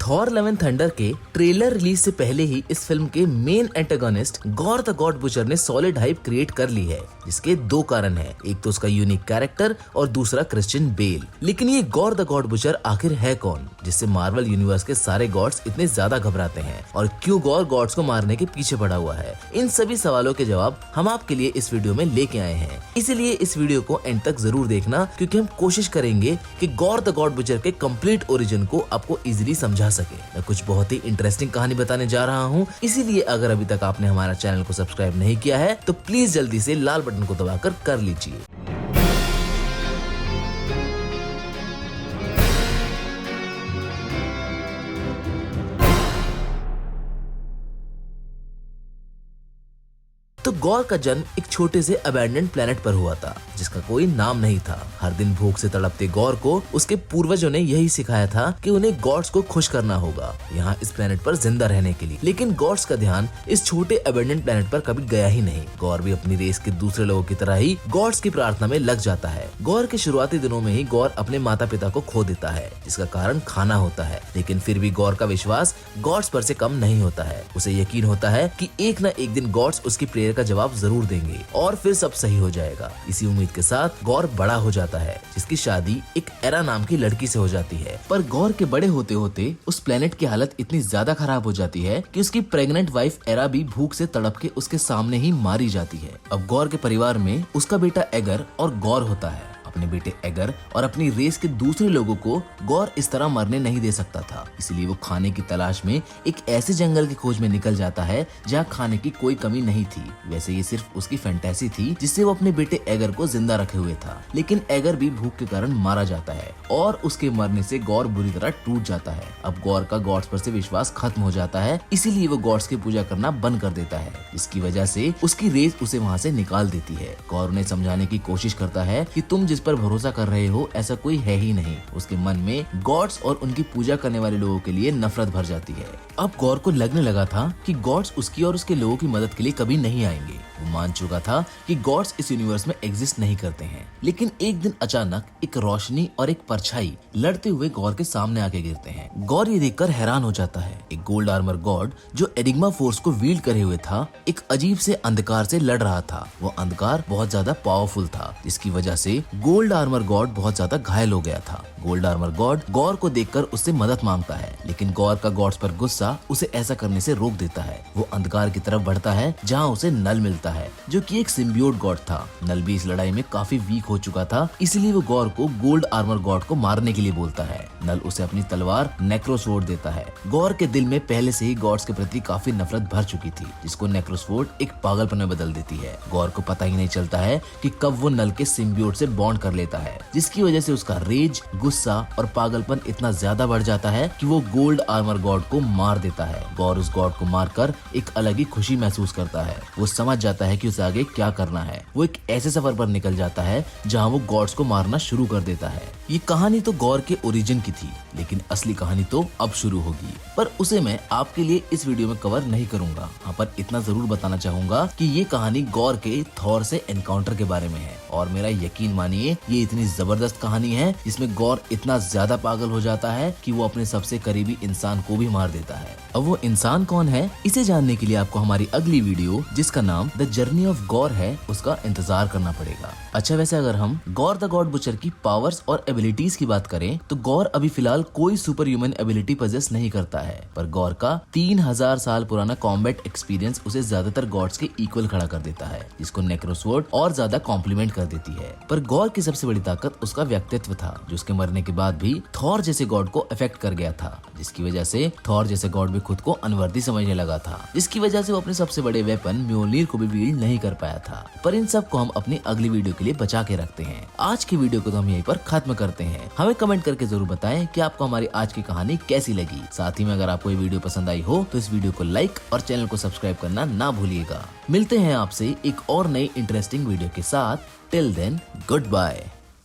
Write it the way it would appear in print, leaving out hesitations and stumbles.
Thor love and thunder के trailer release से पहले ही इस फिल्म के main antagonist gore the God butcher ने सॉलिड हाइप क्रिएट कर ली है, जिसके दो कारण हैं। एक तो उसका यूनिक कैरेक्टर और दूसरा क्रिश्चियन बेल। लेकिन ये गॉर द गॉड बुचर आखिर है कौन, जिससे मार्वल यूनिवर्स के सारे गॉड्स इतने ज्यादा घबराते हैं, और क्यों गॉर गॉड्स को मारने के पीछे पड़ा हुआ है? इन सभी सवालों के जवाब हम आपके लिए इस वीडियो में लेके आए हैं। इसीलिए इस वीडियो को एंड तक जरूर देखना, क्योंकि हम कोशिश करेंगे कि गॉर द गॉड बुचर के कंप्लीट ओरिजिन को आपको इजीली समझा सके। मैं कुछ बहुत ही इंटरेस्टिंग कहानी बताने जा रहा हूँ, इसीलिए अगर अभी तक आपने हमारा चैनल को सब्सक्राइब नहीं किया है तो प्लीज जल्दी से लाल बटन को दबाकर कर लीजिए। तो गॉर का जन्म एक छोटे से अबैंडन्ड प्लेनेट पर हुआ था, जिसका कोई नाम नहीं था। हर दिन भूख से तड़पते गॉर को उसके पूर्वजों ने यही सिखाया था कि उन्हें गॉड्स को खुश करना होगा यहाँ इस प्लेनेट पर जिंदा रहने के लिए। लेकिन गॉड्स का ध्यान इस छोटे अबैंडन्ड प्लेनेट पर कभी गया ही नहीं। गॉर भी अपनी रेस के दूसरे लोगों की तरह ही गॉड्स की प्रार्थना में लग जाता है। गॉर के शुरुआती दिनों में ही गॉर अपने माता पिता को खो देता है, जिसका कारण खाना होता है। लेकिन फिर भी गॉर का विश्वास गॉड्स पर से कम नहीं होता है। उसे यकीन होता है कि एक न एक दिन गॉड्स उसकी प्रेयर का जवाब जरूर देंगे और फिर सब सही हो जाएगा। इसी उम्मीद के साथ गॉर बड़ा हो जाता है, जिसकी शादी एक एरा नाम की लड़की से हो जाती है। पर गॉर के बड़े होते होते उस प्लेनेट की हालत इतनी ज्यादा खराब हो जाती है कि उसकी प्रेग्नेंट वाइफ एरा भी भूख से तड़प के उसके सामने ही मारी जाती है। अब गॉर के परिवार में उसका बेटा एगर और गॉर होता है। अपने बेटे एगर और अपनी रेस के दूसरे लोगों को गॉर इस तरह मरने नहीं दे सकता था, इसलिए वो खाने की तलाश में एक ऐसे जंगल की खोज में निकल जाता है जहाँ खाने की कोई कमी नहीं थी। वैसे ये सिर्फ उसकी फैंटेसी थी, जिससे वो अपने बेटे एगर को जिंदा रखे हुए था। लेकिन एगर भी भूख के कारण मारा जाता है और उसके मरने से गॉर बुरी तरह टूट जाता है। अब गॉर का गॉड्स पर से विश्वास खत्म हो जाता है, इसीलिए वो गॉड्स की पूजा करना बंद कर देता है। इसकी वजह से उसकी रेस उसे वहाँ से निकाल देती है। गॉर उन्हें समझाने की कोशिश करता है कि तुम जिस पर भरोसा कर रहे हो ऐसा कोई है ही नहीं। उसके मन में गॉड्स और उनकी पूजा करने वाले लोगों के लिए नफरत भर जाती है। अब गॉर को लगने लगा था कि गॉड्स उसकी और उसके लोगों की मदद के लिए कभी नहीं आएंगे। वो मान चुका था कि गॉड्स इस यूनिवर्स में एग्जिस्ट नहीं करते हैं। लेकिन एक दिन अचानक एक रोशनी और एक परछाई लड़ते हुए गॉर के सामने आके गिरते हैं। गॉर ये देखकर हैरान हो जाता है। एक गोल्ड आर्मर गॉड जो एनिग्मा फोर्स को वील्ड करे हुए था, एक अजीब से अंधकार से लड़ रहा था। वो अंधकार बहुत ज्यादा पावरफुल था, जिसकी वजह से गोल्ड आर्मर गॉड बहुत ज्यादा घायल हो गया था। गोल्ड आर्मर गॉड गॉर को देखकर उससे मदद मांगता है, लेकिन गॉर का गॉड्स पर गुस्सा उसे ऐसा करने से रोक देता है। वो अंधकार की तरफ बढ़ता है जहाँ उसे नल मिलता है, जो कि एक सिम्बियोट गॉड था। नल भी इस लड़ाई में काफी वीक हो चुका था, इसलिए वो गॉर को गोल्ड आर्मर गॉड को मारने के लिए बोलता है। नल उसे अपनी तलवार नेक्रोसवॉर्ड देता है। गॉर के दिल में पहले से ही गॉड्स के प्रति काफी नफरत भर चुकी थी, जिसको नेक्रोसवॉर्ड एक पागलपन में बदल देती है। गॉर को पता ही नहीं चलता है कि कब वो नल के सिम्बियोट से बॉन्ड कर लेता है, जिसकी वजह से उसका रेज, गुस्सा और पागलपन इतना ज्यादा बढ़ जाता है कि वो गोल्ड आर्मर गॉड को मार देता है। गॉर उस गॉड को मारकर एक अलग ही खुशी महसूस करता है। वो समझ जाता है कि उसे आगे क्या करना है। वो एक ऐसे सफर पर निकल जाता है जहाँ वो गॉड्स को मारना शुरू कर देता है। ये कहानी तो गॉर के ओरिजिन की थी, लेकिन असली कहानी तो अब शुरू होगी, पर उसे मैं आपके लिए इस वीडियो में कवर नहीं करूंगा। हाँ, पर इतना जरूर बताना चाहूंगा कि ये कहानी गॉर के थॉर से एनकाउंटर के बारे में है, और मेरा यकीन मानिए ये इतनी जबरदस्त कहानी है जिसमें गॉर इतना ज्यादा पागल हो जाता है कि वो अपने सबसे करीबी इंसान को भी मार देता है। अब वो इंसान कौन है, इसे जानने के लिए आपको हमारी अगली वीडियो, जिसका नाम द जर्नी ऑफ गॉर है, उसका इंतजार करना पड़ेगा। अच्छा, वैसे अगर हम गॉर द गॉड बुचर की पावर्स और एबिलिटीज की बात करें तो गॉर अभी फिलहाल कोई सुपर ह्यूमन एबिलिटी पजेस नहीं करता है, पर गॉर का 3000 साल पुराना कॉम्बैट एक्सपीरियंस उसे ज्यादातर गॉड्स के इक्वल खड़ा कर देता है, जिसको नेक्रोसवॉर्ड और ज्यादा कॉम्प्लीमेंट कर देती है। पर गॉर की सबसे बड़ी ताकत उसका व्यक्तित्व था, जो उसके मरने के बाद भी थॉर जैसे गॉड को अफेक्ट कर गया था, जिसकी वजह से थॉर जैसे गॉड भी खुद को अनवर्दी समझने लगा था, जिसकी वजह से वो अपने सबसे बड़े वेपन म्योलनीर को भी वील्ड नहीं कर पाया था। पर इन सब को हम अपनी अगली वीडियो के लिए बचा के रखते हैं। आज की वीडियो को तो हम यहीं पर खत्म करते हैं। हमें कमेंट करके जरूर बताएं कि आपको हमारी आज की कहानी कैसी लगी। साथ ही में अगर आपको ये वीडियो पसंद आई हो तो इस वीडियो को लाइक और चैनल को सब्सक्राइब करना ना भूलिएगा। मिलते हैं आपसे एक और नई इंटरेस्टिंग वीडियो के साथ। Till then, good bye.